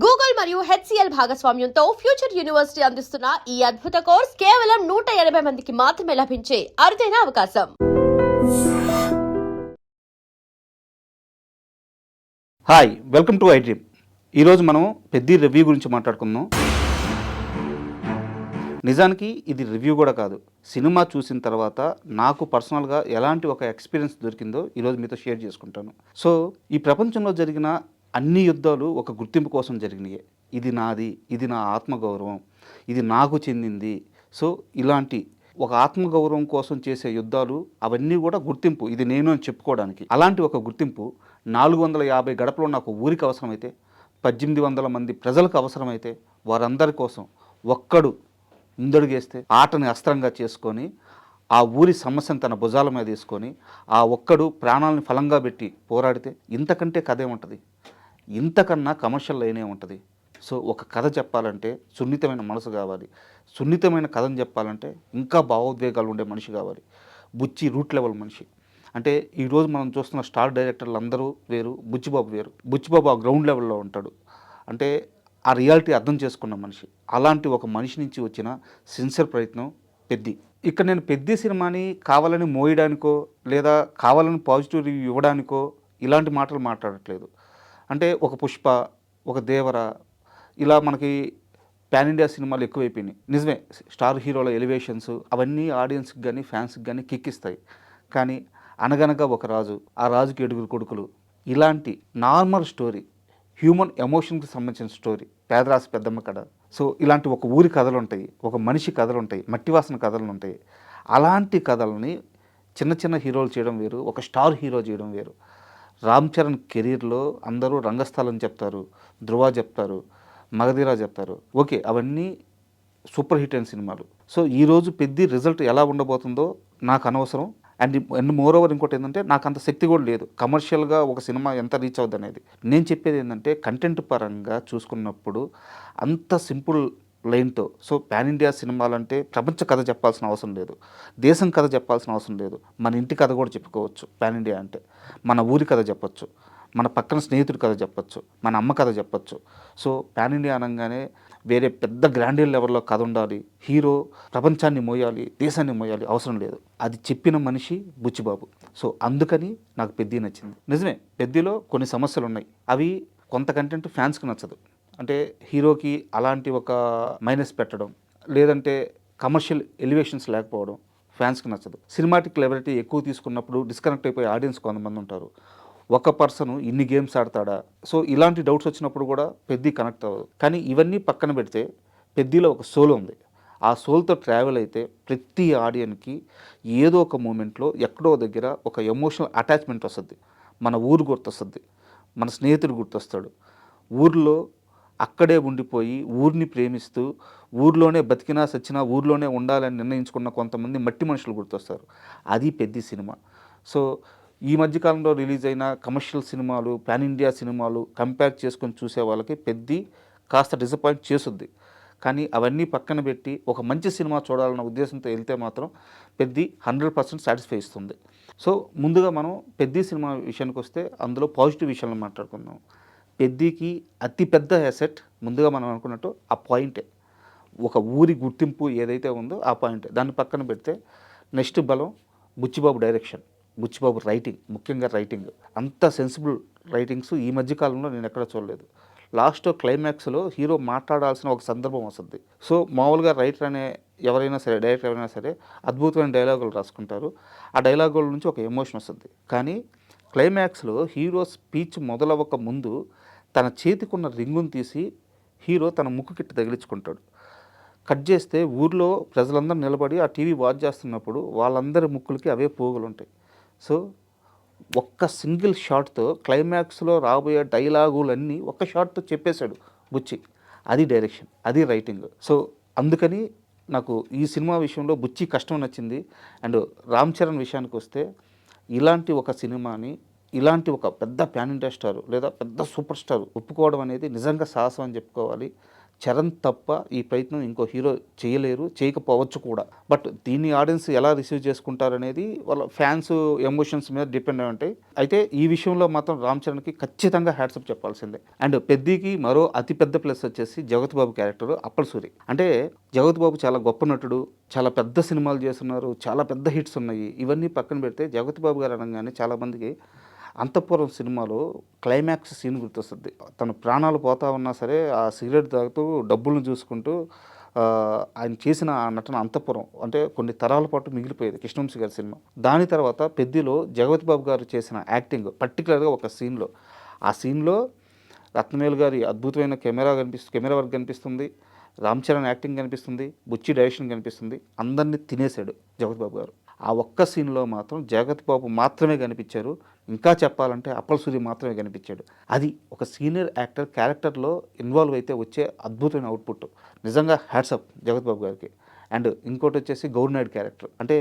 Google మరియు HCl భాగస్వామ్యంతో future university అందిస్తున్న ఈ అద్భుత కోర్స్ కేవలం 180 మందికి మాత్రమే లభించే అరుదైన అవకాశం. Hi, welcome to iDream. ఈరోజు మనం పెద్ద రివ్యూ గురించి మాట్లాడుకుందాం. నిజానికి ఇది రివ్యూ కూడా కాదు, సినిమా చూసిన తర్వాత నాకు పర్సనల్గా ఎలాంటి ఒక ఎక్స్పీరియన్స్ దొరికిందో ఈరోజు మీతో షేర్ చేసుకుంటాను. సో ఈ ప్రపంచంలో జరిగిన అన్ని యుద్ధాలు ఒక గుర్తింపు కోసం జరిగినాయి. ఇది నాది, ఇది నా ఆత్మగౌరవం, ఇది నాకు చెందింది. సో ఇలాంటి ఒక ఆత్మగౌరవం కోసం చేసే యుద్ధాలు అవన్నీ కూడా గుర్తింపు, ఇది నేను అని చెప్పుకోవడానికి. అలాంటి ఒక గుర్తింపు 450 గడపలో నాకు ఊరికి అవసరమైతే, 1800 మంది ప్రజలకు అవసరమైతే, వారందరి కోసం ఒక్కడు ముందడుగేస్తే ఆటని అస్త్రంగా చేసుకొని ఆ ఊరి సమస్యను తన భుజాల మీద తీసుకొని ఆ ఒక్కడు ప్రాణాలను ఫలంగా పెట్టి పోరాడితే ఇంతకంటే కథ ఏముంటుంది? ఇంతకన్నా కమర్షియల్ లైనే ఉంటుంది. సో ఒక కథ చెప్పాలంటే సున్నితమైన మనసు కావాలి, సున్నితమైన కథను చెప్పాలంటే ఇంకా భావోద్వేగాలు ఉండే మనిషి కావాలి. బుచ్చి రూట్ లెవెల్ మనిషి. అంటే ఈరోజు మనం చూస్తున్న స్టార్ డైరెక్టర్లు అందరూ వేరు, బుచ్చిబాబు వేరు. బుచ్చిబాబు ఆ గ్రౌండ్ లెవెల్లో ఉంటాడు. అంటే ఆ రియాలిటీ అర్థం చేసుకున్న మనిషి. అలాంటి ఒక మనిషి నుంచి వచ్చిన సిన్సియర్ ప్రయత్నం పెద్ది. ఇక్కడ నేను పెద్ది సినిమాని కావాలని మోయడానికో లేదా కావాలని పాజిటివ్ రివ్యూ ఇవ్వడానికో ఇలాంటి మాటలు మాట్లాడట్లేదు. అంటే ఒక పుష్ప, ఒక దేవర, ఇలా మనకి పాన్ ఇండియా సినిమాలు ఎక్కువైపోయినాయి. నిజమే, స్టార్ హీరోల ఎలివేషన్స్ అవన్నీ ఆడియన్స్కి కానీ ఫ్యాన్స్కి కానీ కిక్కిస్తాయి. కానీ అనగనగా ఒక రాజు, ఆ రాజుకి 7 కొడుకులు, ఇలాంటి నార్మల్ స్టోరీ, హ్యూమన్ ఎమోషన్కి సంబంధించిన స్టోరీ, పేదరాశి పెద్దమ్మ కథ. సో ఇలాంటి ఒక ఊరి కథలు ఉంటాయి, ఒక మనిషి కథలు ఉంటాయి, మట్టివాసన కథలు ఉంటాయి. అలాంటి కథలని చిన్న చిన్న హీరోలు చేయడం వేరు, ఒక స్టార్ హీరో చేయడం వేరు. రామ్ చరణ్ కెరీర్లో అందరూ రంగస్థలం చెప్తారు, ధృవ చెప్తారు, మగధీరా చెప్తారు. ఓకే, అవన్నీ సూపర్ హిట్ అయిన సినిమాలు. సో ఈరోజు పెద్ద రిజల్ట్ ఎలా ఉండబోతుందో నాకు అనవసరం. అండ్ మోర్ ఓవర్ ఇంకోటి ఏంటంటే నాకు అంత శక్తి కూడా లేదు కమర్షియల్గా ఒక సినిమా ఎంత రీచ్ అవుద్ది అనేది. నేను చెప్పేది ఏంటంటే కంటెంట్ పరంగా చూసుకున్నప్పుడు అంత సింపుల్ లైన్తో. సో పాన్ ఇండియా సినిమాలంటే ప్రపంచ కథ చెప్పాల్సిన అవసరం లేదు, దేశం కథ చెప్పాల్సిన అవసరం లేదు, మన ఇంటి కథ కూడా చెప్పుకోవచ్చు. పాన్ ఇండియా అంటే మన ఊరి కథ చెప్పచ్చు, మన పక్కన స్నేహితుడి కథ చెప్పచ్చు, మన అమ్మ కథ చెప్పచ్చు. సో పాన్ ఇండియా అనగానే వేరే పెద్ద గ్రాండియర్ లెవెల్లో కథ ఉండాలి, హీరో ప్రపంచాన్ని మోయాలి, దేశాన్ని మోయాలి, అవసరం లేదు. అది చెప్పిన మనిషి బుచ్చిబాబు. సో అందుకని నాకు పెద్ది నచ్చింది. నిజమే, పెద్దిలో కొన్ని సమస్యలు ఉన్నాయి. అవి కొంత కంటెంట్ ఫ్యాన్స్కి నచ్చదు. అంటే హీరోకి అలాంటి ఒక మైనస్ పెట్టడం, లేదంటే కమర్షియల్ ఎలివేషన్స్ లేకపోవడం ఫ్యాన్స్కి నచ్చదు. సినిమాటిక్ లెవెలిటీ ఎక్కువ తీసుకున్నప్పుడు డిస్కనెక్ట్ అయిపోయే ఆడియన్స్ కొంతమంది ఉంటారు. ఒక పర్సన్ ఇన్ని గేమ్స్ ఆడతాడా? సో ఇలాంటి డౌట్స్ వచ్చినప్పుడు కూడా పెద్ది కనెక్ట్ అవ్వదు. కానీ ఇవన్నీ పక్కన పెడితే పెద్దిలో ఒక సోల్ ఉంది. ఆ సోల్తో ట్రావెల్ అయితే ప్రతి ఆడియన్కి ఏదో ఒక మూమెంట్లో ఎక్కడో దగ్గర ఒక ఎమోషనల్ అటాచ్మెంట్ వస్తుంది. మన ఊరు గుర్తొస్తుంది, మన స్నేహితుడు గుర్తొస్తాడు. ఊర్లో అక్కడే ఉండిపోయి ఊరిని ప్రేమిస్తూ ఊర్లోనే బతికినా సచ్చినా ఊర్లోనే ఉండాలని నిర్ణయించుకున్న కొంతమంది మట్టి మనుషులు గుర్తొస్తారు. అది పెద్ద సినిమా. సో ఈ మధ్యకాలంలో రిలీజ్ అయిన కమర్షియల్ సినిమాలు, పాన్ ఇండియా సినిమాలు కంపేర్ చేసుకొని చూసే వాళ్ళకి పెద్ది కాస్త డిసప్పాయింట్ చేసుద్ది. కానీ అవన్నీ పక్కన పెట్టి ఒక మంచి సినిమా చూడాలన్న ఉద్దేశంతో వెళ్తే మాత్రం పెద్ది 100% సాటిస్ఫై ఇస్తుంది. సో ముందుగా మనం పెద్ది సినిమా విషయానికి వస్తే అందులో పాజిటివ్ విషయాలను మాట్లాడుకుందాం. పెద్దికి అతిపెద్ద అసెట్ ముందుగా మనం అనుకున్నట్టు ఆ పాయింటే, ఒక ఊరి గుర్తింపు ఏదైతే ఉందో ఆ పాయింటే. దాన్ని పక్కన పెడితే నెక్స్ట్ బలం బుచ్చిబాబు డైరెక్షన్, బుచ్చిబాబు రైటింగ్, ముఖ్యంగా రైటింగ్. అంత సెన్సిబుల్ రైటింగ్స్ ఈ మధ్యకాలంలో నేను ఎక్కడ చూడలేదు. లాస్ట్ క్లైమాక్స్లో హీరో మాట్లాడాల్సిన ఒక సందర్భం వస్తుంది. సో మామూలుగా రైటర్ అనే ఎవరైనా సరే, డైరెక్టర్ ఎవరైనా సరే అద్భుతమైన డైలాగులు రాసుకుంటారు. ఆ డైలాగుల నుంచి ఒక ఎమోషన్ వస్తుంది. కానీ క్లైమాక్స్లో హీరో స్పీచ్ మొదలవ్వక ముందు తన చేతికున్న రింగును తీసి హీరో తన ముక్కుకిట్టి తగిలించుకుంటాడు. కట్ చేస్తే ఊర్లో ప్రజలందరూ నిలబడి ఆ టీవీ వాచ్ చేస్తున్నప్పుడు వాళ్ళందరి ముక్కులకి అవే పోగులు ఉంటాయి. సో ఒక్క సింగిల్ షాట్తో క్లైమాక్స్లో రాబోయే డైలాగులన్నీ ఒక్క షాట్తో చెప్పేశాడు బుచ్చి. అది డైరెక్షన్, అది రైటింగ్. సో అందుకని నాకు ఈ సినిమా విషయంలో బుచ్చి కష్టం నచ్చింది. అండ్ రామ్ చరణ్ విషయానికి వస్తే ఇలాంటి ఒక సినిమాని, ఇలాంటి ఒక పెద్ద పాన్ ఇండియా స్టార్ లేదా పెద్ద సూపర్ స్టార్ ఒప్పుకోవడం అనేది నిజంగా సాహసం అని చెప్పుకోవాలి. చరణ్ తప్ప ఈ ప్రయత్నం ఇంకో హీరో చేయలేరు, చేయకపోవచ్చు కూడా. బట్ దీన్ని ఆడియన్స్ ఎలా రిసీవ్ చేసుకుంటారనేది వాళ్ళ ఫ్యాన్స్ ఎమోషన్స్ మీద డిపెండ్ అయి ఉంటాయి. అయితే ఈ విషయంలో మాత్రం రామ్ చరణ్కి ఖచ్చితంగా హ్యాట్సప్ చెప్పాల్సిందే. అండ్ పెద్దికి మరో అతిపెద్ద ప్లస్ వచ్చేసి జగత్ బాబు క్యారెక్టర్ అప్పల్ సూరి. అంటే జగత్ బాబు చాలా గొప్ప నటుడు, చాలా పెద్ద సినిమాలు చేస్తున్నారు, చాలా పెద్ద హిట్స్ ఉన్నాయి. ఇవన్నీ పక్కన పెడితే జగత్ బాబు గారు అనగానే చాలామందికి అంతఃపురం సినిమాలో క్లైమాక్స్ సీన్ గుర్తొస్తుంది. తన ప్రాణాలు పోతా ఉన్నా సరే ఆ సిగరెట్ తాగుతూ డబ్బులను చూసుకుంటూ ఆయన చేసిన ఆ నటన అంతఃపురం అంటే కొన్ని తరాల పాటు మిగిలిపోయేది కృష్ణవంశీ గారి సినిమా. దాని తర్వాత పెద్దిలో జగపతి బాబు గారు చేసిన యాక్టింగ్ పర్టికులర్గా ఒక సీన్లో, ఆ సీన్లో రత్నవేలు గారి అద్భుతమైన కెమెరా వర్క్ కనిపిస్తుంది, రామ్ చరణ్ యాక్టింగ్ కనిపిస్తుంది, బుచ్చి డైరెక్షన్ కనిపిస్తుంది. అందరినీ తినేశాడు జగపతి బాబు గారు. ఆ ఒక్క సీన్లో మాత్రం జగత్ బాబు మాత్రమే కనిపించారు. ఇంకా చెప్పాలంటే అప్పల్ సూరి మాత్రమే కనిపించాడు. అది ఒక సీనియర్ యాక్టర్ క్యారెక్టర్లో ఇన్వాల్వ్ అయితే వచ్చే అద్భుతమైన అవుట్పుట్. నిజంగా హ్యాట్సప్ జగత్ బాబు గారికి. అండ్ ఇంకోటి వచ్చేసి గౌర్నాయుడు క్యారెక్టర్. అంటే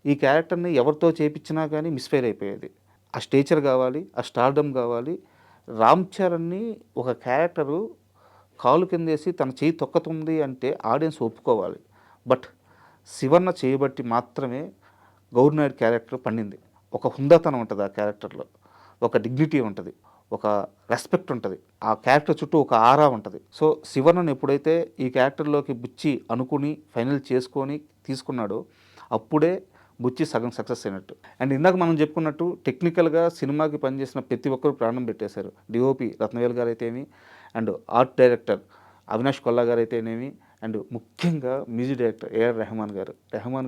ఈ క్యారెక్టర్ని ఎవరితో చేపించినా కానీ మిస్ఫైర్ అయిపోయేది. ఆ స్టేచర్ కావాలి, ఆ స్టార్డమ్ కావాలి. రామ్ చరణ్ని ఒక క్యారెక్టరు కాలు కిందేసి తన చేయి తొక్కుతుంది అంటే ఆడియన్స్ ఒప్పుకోవాలి. బట్ శివన్న చేయబట్టి మాత్రమే గౌర్నాయుడు క్యారెక్టర్ పండింది. ఒక హుందాతనం ఉంటుంది ఆ క్యారెక్టర్లో, ఒక డిగ్నిటీ ఉంటుంది, ఒక రెస్పెక్ట్ ఉంటుంది. ఆ క్యారెక్టర్ చుట్టూ ఒక ఆరా ఉంటుంది. సో శివన్నను ఎప్పుడైతే ఈ క్యారెక్టర్లోకి బుచ్చి అనుకుని ఫైనల్ చేసుకొని తీసుకున్నాడో అప్పుడే బుచ్చి సగం సక్సెస్ అయినట్టు. అండ్ ఇందాక మనం చెప్పుకున్నట్టు టెక్నికల్గా సినిమాకి పనిచేసిన ప్రతి ఒక్కరు ప్రాణం పెట్టేశారు. డిఓపి రత్నవేల్ గారు అయితేనేమి, and art director Avinash Kolla గారు అయితేనేమి, అండ్ ముఖ్యంగా మ్యూజిక్ డైరెక్టర్ ఏఆర్ రెహమాన్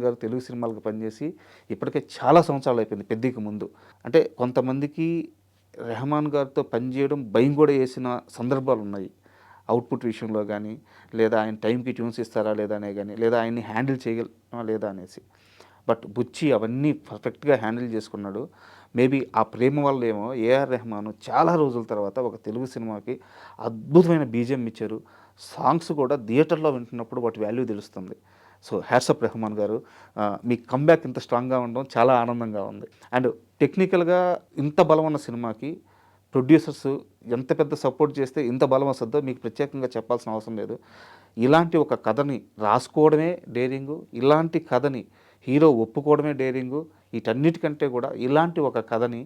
గారు తెలుగు సినిమాలకు పనిచేసి ఇప్పటికే చాలా సంవత్సరాలు అయిపోయింది పెద్దికి ముందు. అంటే కొంతమందికి రెహమాన్ గారితో పనిచేయడం భయం కూడా వేసిన సందర్భాలు ఉన్నాయి. అవుట్పుట్ విషయంలో కానీ, లేదా ఆయన టైంకి ట్యూన్స్ ఇస్తారా లేదా అనే కానీ, లేదా ఆయన్ని హ్యాండిల్ చేయగలమా లేదా అనేసి. బట్ బుచ్చి అవన్నీ పర్ఫెక్ట్గా హ్యాండిల్ చేసుకున్నాడు. మేబీ ఆ ప్రేమ వల్ల ఏమో ఏఆర్ రెహమాన్ చాలా రోజుల తర్వాత ఒక తెలుగు సినిమాకి అద్భుతమైన బీజిఎం ఇచ్చారు. సాంగ్స్ కూడా థియేటర్లో వింటున్నప్పుడు వాటి వాల్యూ తెలుస్తుంది. సో హ్యాట్సప్ రెహమాన్ గారు, మీ కంబ్యాక్ ఇంత స్ట్రాంగ్గా ఉండడం చాలా ఆనందంగా ఉంది. అండ్ టెక్నికల్గా ఇంత బలం ఉన్న సినిమాకి ప్రొడ్యూసర్స్ ఎంత పెద్ద సపోర్ట్ చేస్తే ఇంత బలం వస్తుందో మీకు ప్రత్యేకంగా చెప్పాల్సిన అవసరం లేదు. ఇలాంటి ఒక కథని రాసుకోవడమే డేరింగు, ఇలాంటి కథని హీరో ఒప్పుకోవడమే డేరింగు. వీటన్నిటికంటే కూడా ఇలాంటి ఒక కథని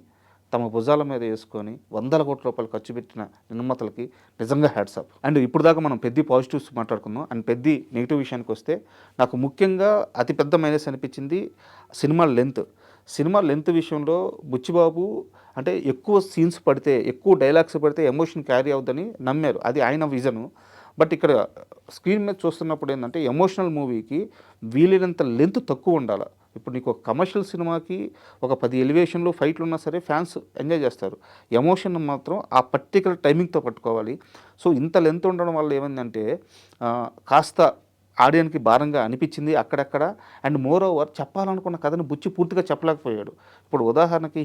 తమ భుజాల మీద వేసుకొని వందల కోట్ల రూపాయలు ఖర్చు పెట్టిన నిర్మాతలకి నిజంగా హ్యాట్సాప్. అండ్ ఇప్పుడు దాకా మనం పెద్ద పాజిటివ్స్ మాట్లాడుకుందాం. అండ్ పెద్ద నెగిటివ్ విషయానికి వస్తే నాకు ముఖ్యంగా అతిపెద్ద మైనస్ అనిపించింది సినిమా లెంత్ విషయంలో బుచ్చిబాబు అంటే ఎక్కువ సీన్స్ పడితే, ఎక్కువ డైలాగ్స్ పడితే ఎమోషన్ క్యారీ అవుద్దని నమ్మారు. అది ఆయన విజను. బట్ ఇక్కడ స్క్రీన్ మీద చూస్తున్నప్పుడు ఏంటంటే ఎమోషనల్ మూవీకి వీలైనంత లెంత్ తక్కువ ఉండాలి. ఇప్పుడు నీకు ఒక కమర్షియల్ సినిమాకి ఒక 10 ఎలివేషన్లు ఫైట్లు ఉన్నా సరే ఫ్యాన్స్ ఎంజాయ్ చేస్తారు. ఎమోషన్ మాత్రం ఆ పర్టికులర్ టైమింగ్తో పట్టుకోవాలి. సో ఇంత లెంత్ ఉండడం వల్ల ఏమైందంటే కాస్త ఆడియన్కి భారంగా అనిపించింది అక్కడక్కడ. అండ్ మోర్ ఓవర్ చెప్పాలనుకున్న కథను బుచ్చి పూర్తిగా చెప్పలేకపోయాడు. ఇప్పుడు ఉదాహరణకి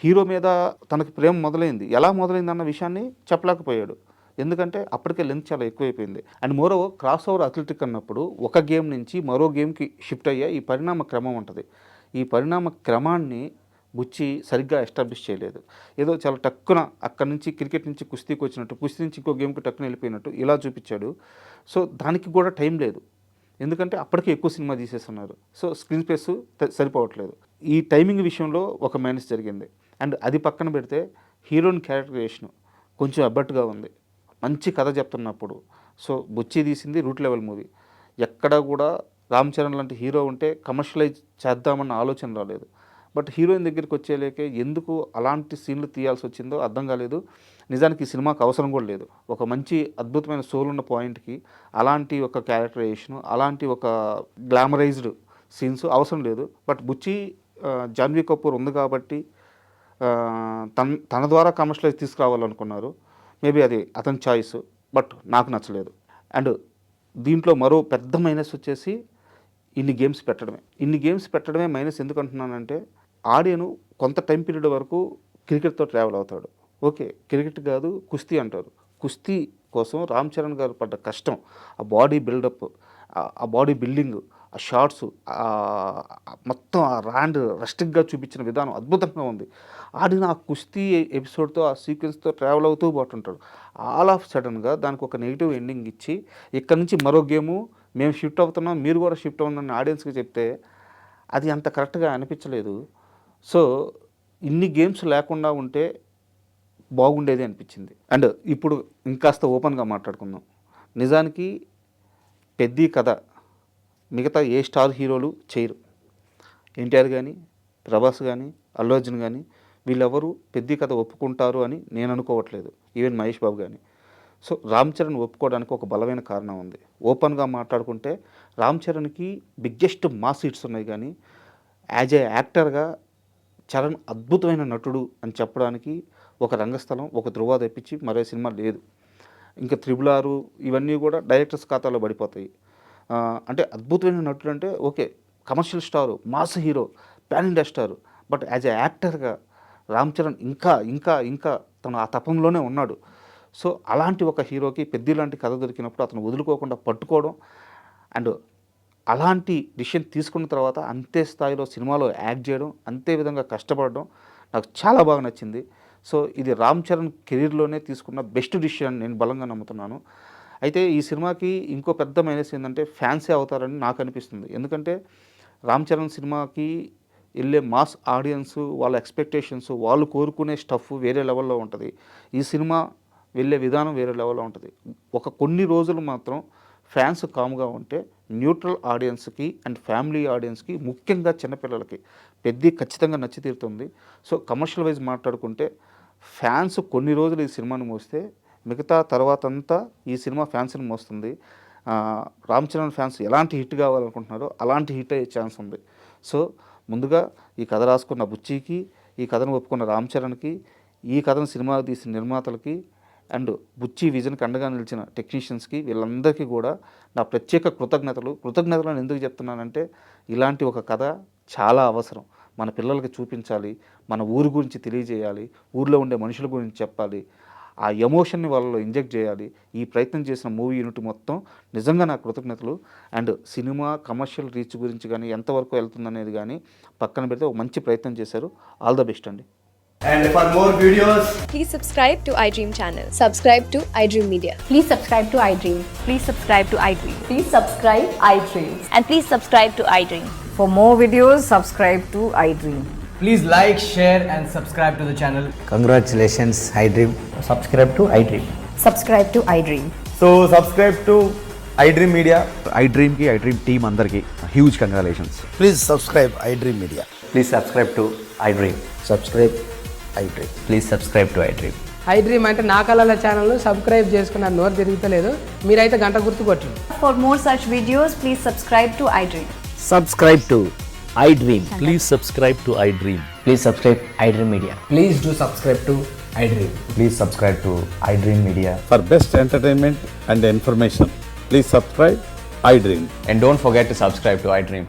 హీరో మీద తనకి ప్రేమ మొదలైంది, ఎలా మొదలైంది అన్న విషయాన్ని చెప్పలేకపోయాడు. ఎందుకంటే అప్పటికే లెంత్ చాలా ఎక్కువైపోయింది. And more over cross over athletic అన్నప్పుడు ఒక గేమ్ నుంచి మరో గేమ్కి షిఫ్ట్ అయ్యే ఈ పరిణామ క్రమం ఉంటుంది. ఈ పరిణామ క్రమాన్ని బుచ్చి సరిగ్గా ఎస్టాబ్లిష్ చేయలేదు. ఏదో చాలా టక్కున అక్కడి నుంచి క్రికెట్ నుంచి కుస్తీకి వచ్చినట్టు, కుస్తీ నుంచి ఇంకో గేమ్కి టక్కున వెళ్ళిపోయినట్టు ఇలా చూపించాడు. సో దానికి కూడా టైం లేదు, ఎందుకంటే అప్పటికే ఎక్కువ సినిమా తీసేస్తున్నారు. సో స్క్రీన్ స్పేస్ సరిపోవట్లేదు. ఈ టైమింగ్ విషయంలో ఒక మైనస్ జరిగింది. అండ్ అది పక్కన పెడితే హీరోయిన్ క్యారెక్టరైజేషన్ కొంచెం అబ్బట్టుగా ఉంది. మంచి కథ చెప్తున్నప్పుడు సో బుచ్చి తీసింది రూట్ లెవెల్ మూవీ. ఎక్కడా కూడా రామ్ చరణ్ లాంటి హీరో ఉంటే కమర్షియలైజ్ చేద్దామన్న ఆలోచన రాలేదు. బట్ హీరోయిన్ దగ్గరికి వచ్చేలేకే ఎందుకు అలాంటి సీన్లు తీయాల్సి వచ్చిందో అర్థం కాలేదు. నిజానికి ఈ సినిమాకి అవసరం కూడా లేదు. ఒక మంచి అద్భుతమైన సోల్ ఉన్న పాయింట్కి అలాంటి ఒక క్యారెక్టరైజేషన్, అలాంటి ఒక గ్లామరైజ్డ్ సీన్స్ అవసరం లేదు. బట్ బుచ్చి జాన్వీ కపూర్ ఉంది కాబట్టి తన ద్వారా కమర్షియలైజ్ తీసుకురావాలనుకున్నారు. మేబీ అది అతని చాయిస్, బట్ నాకు నచ్చలేదు. అండ్ దీంట్లో మరో పెద్ద మైనస్ వచ్చేసి ఇన్ని గేమ్స్ పెట్టడమే మైనస్. ఎందుకు అంటున్నానంటే ఆడియను కొంత టైం పీరియడ్ వరకు క్రికెట్తో ట్రావెల్ అవుతాడు. ఓకే, క్రికెట్ కాదు కుస్తీ అంటారు. కుస్తీ కోసం రామ్ చరణ్ గారు పడ్డ కష్టం, ఆ బాడీ బిల్డప్, ఆ బాడీ బిల్డింగ్, ఆ షార్ట్స్ మొత్తం ఆ ర్యాండ్ రస్టిక్గా చూపించిన విధానం అద్భుతంగా ఉంది. ఆడిన ఆ కుస్తీ ఎపిసోడ్తో ఆ సీక్వెన్స్తో ట్రావెల్ అవుతూ పోతుంటాడు. ఆల్ ఆఫ్ సడన్గా దానికి ఒక నెగిటివ్ ఎండింగ్ ఇచ్చి ఇక్కడ నుంచి మరో గేము మేము షిఫ్ట్ అవుతున్నాం, మీరు కూడా షిఫ్ట్ అవుతుందని ఆడియన్స్కి చెప్తే అది అంత కరెక్ట్గా అనిపించలేదు. సో ఇన్ని గేమ్స్ లేకుండా ఉంటే బాగుండేది అనిపించింది. అండ్ ఇప్పుడు ఇంకాస్త ఓపెన్గా మాట్లాడుకుందాం. నిజానికి పెద్ద కథ మిగతా ఏ స్టార్ హీరోలు చేయరు. ఎన్టీఆర్ కానీ, ప్రభాస్ కానీ, అల్లు అర్జున్ కానీ వీళ్ళెవరూ పెద్ద కథ ఒప్పుకుంటారు అని నేను అనుకోవట్లేదు. ఈవెన్ మహేష్ బాబు కానీ. సో రామ్ చరణ్ ఒప్పుకోవడానికి ఒక బలమైన కారణం ఉంది. ఓపెన్గా మాట్లాడుకుంటే రామ్ చరణ్కి బిగ్గెస్ట్ మాస్ హిట్స్ ఉన్నాయి, కానీ యాజ్ ఏ యాక్టర్గా చరణ్ అద్భుతమైన నటుడు అని చెప్పడానికి ఒక రంగస్థలం, ఒక ధృవ తెప్పించి మరో సినిమా లేదు. ఇంకా 6 ఇవన్నీ కూడా డైరెక్టర్స్ ఖాతాలో పడిపోతాయి. అంటే అద్భుతమైన నటుడు అంటే okay, commercial star, mass hero, pan India star. But as a యాక్టర్గా రామ్ చరణ్ ఇంకా ఇంకా ఇంకా తను ఆ తపంలోనే ఉన్నాడు. సో అలాంటి ఒక హీరోకి పెద్ద లాంటి కథ దొరికినప్పుడు అతను వదులుకోకుండా పట్టుకోవడం అండ్ అలాంటి డిసిషన్ తీసుకున్న తర్వాత అంతే స్థాయిలో సినిమాలో యాక్ట్ చేయడం, అంతే విధంగా కష్టపడడం నాకు చాలా బాగా నచ్చింది. సో ఇది రామ్ చరణ్ కెరీర్లోనే తీసుకున్న బెస్ట్ డిసిషన్ నేను బలంగా నమ్ముతున్నాను. అయితే ఈ సినిమాకి ఇంకో పెద్ద మైనస్ ఏంటంటే ఫ్యాన్సే అవుతారని నాకు అనిపిస్తుంది. ఎందుకంటే రామ్ చరణ్ సినిమాకి వెళ్ళే మాస్ ఆడియన్స్, వాళ్ళ ఎక్స్పెక్టేషన్స్, వాళ్ళు కోరుకునే స్టఫ్ వేరే లెవెల్లో ఉంటుంది. ఈ సినిమా వెళ్ళే విధానం వేరే లెవెల్లో ఉంటుంది. కొన్ని రోజులు మాత్రం ఫ్యాన్స్ కామ్గా ఉంటే న్యూట్రల్ ఆడియన్స్కి అండ్ ఫ్యామిలీ ఆడియన్స్కి, ముఖ్యంగా చిన్నపిల్లలకి ఖచ్చితంగా నచ్చి తీరుతుంది. సో కమర్షియల్ వైజ్ మాట్లాడుకుంటే ఫ్యాన్స్ కొన్ని రోజులు ఈ సినిమాను మోస్తే మిగతా తర్వాత అంతా ఈ సినిమా ఫ్యాన్స్ని మోస్తుంది. రామ్ చరణ్ ఫ్యాన్స్ ఎలాంటి హిట్ కావాలనుకుంటున్నారో అలాంటి హిట్ అయ్యే ఛాన్స్ ఉంది. సో ముందుగా ఈ కథ రాసుకున్న బుచ్చికి, ఈ కథను ఒప్పుకున్న రామ్ చరణ్కి, ఈ కథను సినిమా తీసిన నిర్మాతలకి అండ్ బుచ్చి విజన్కి అండగా నిలిచిన టెక్నీషియన్స్కి, వీళ్ళందరికీ కూడా నా ప్రత్యేక కృతజ్ఞతలను ఎందుకు చెప్తున్నానంటే ఇలాంటి ఒక కథ చాలా అవసరం. మన పిల్లలకి చూపించాలి, మన ఊరు గురించి తెలియజేయాలి, ఊర్లో ఉండే మనుషుల గురించి చెప్పాలి, ఆ ఎమోషన్ని వాళ్ళలో ఇంజెక్ట్ చేయాలి. ఈ ప్రయత్నం చేసిన మూవీ యూనిట్ మొత్తం నిజంగా నా కృతజ్ఞతలు. అండ్ సినిమా కమర్షియల్ రీచ్ గురించి కానీ ఎంతవరకు వెళ్తుందనేది కానీ పక్కన పెడితే ఒక మంచి ప్రయత్నం చేశారు. ఆల్ ద బెస్ట్ అండి. And for more videos, Please subscribe to iDream channel. Subscribe to iDream Media. Please subscribe to iDream. Please subscribe to iDream. Please subscribe iDream. And please subscribe to iDream. For more videos, subscribe to iDream. please like, share and subscribe to the channel. Congratulations, iDream. Subscribe to iDream. Subscribe to iDream. So subscribe to iDream Media. iDream ki iDream team andarki huge congratulations. Please subscribe iDream Media. Please subscribe to iDream. Subscribe iDream. Please subscribe to iDream. iDream అంటే నా కళల ఛానల్ను subscribe చేసుకున్న నోరు తిరుగుతలేదు, మీరైతే గంట గుర్తు కొట్టండి. For more such videos, please subscribe to iDream. Subscribe to iDream. Please subscribe to iDream. Please subscribe iDream Media. Please do subscribe to iDream. Please subscribe to iDream Media. For best entertainment and information, please subscribe iDream. And don't forget to subscribe to iDream.